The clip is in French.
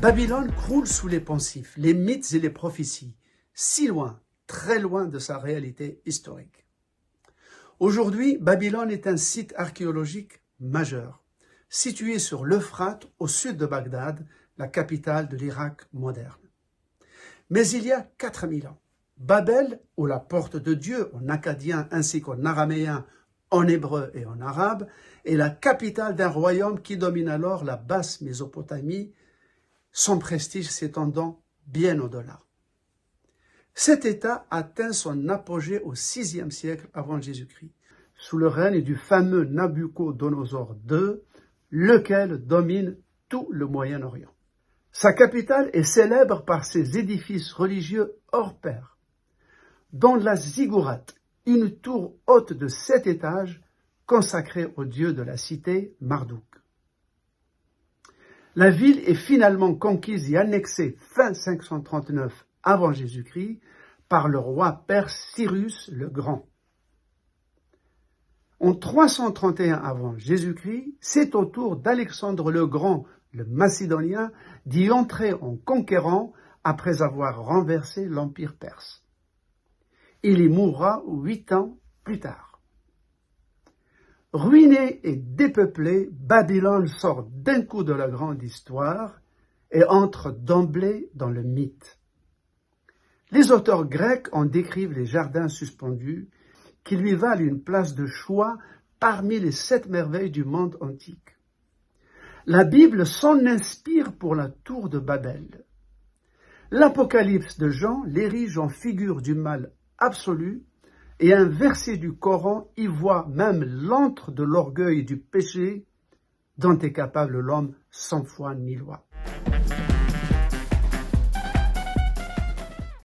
Babylone croule sous les poncifs, les mythes et les prophéties, si loin, très loin de sa réalité historique. Aujourd'hui, Babylone est un site archéologique majeur, situé sur l'Euphrate au sud de Bagdad, la capitale de l'Irak moderne. Mais il y a 4000 ans, Babel, ou la porte de Dieu en akkadien ainsi qu'en araméen, en hébreu et en arabe, est la capitale d'un royaume qui domine alors la basse Mésopotamie, son prestige s'étendant bien au-delà. Cet État atteint son apogée au VIe siècle avant Jésus-Christ, sous le règne du fameux Nabuchodonosor II, lequel domine tout le Moyen-Orient. Sa capitale est célèbre par ses édifices religieux hors pair, dont la Ziggourate, une tour haute de 7 étages consacrée au dieu de la cité, Marduk. La ville est finalement conquise et annexée fin 539 avant Jésus-Christ par le roi perse Cyrus le Grand. En 331 avant Jésus-Christ, c'est au tour d'Alexandre le Grand, le Macédonien, d'y entrer en conquérant après avoir renversé l'Empire perse. Il y mourra 8 ans plus tard. Ruinée et dépeuplée, Babylone sort d'un coup de la grande histoire et entre d'emblée dans le mythe. Les auteurs grecs en décrivent les jardins suspendus qui lui valent une place de choix parmi les 7 merveilles du monde antique. La Bible s'en inspire pour la tour de Babel. L'Apocalypse de Jean l'érige en figure du mal absolu et un verset du Coran y voit même l'antre de l'orgueil et du péché dont est capable l'homme sans foi ni loi.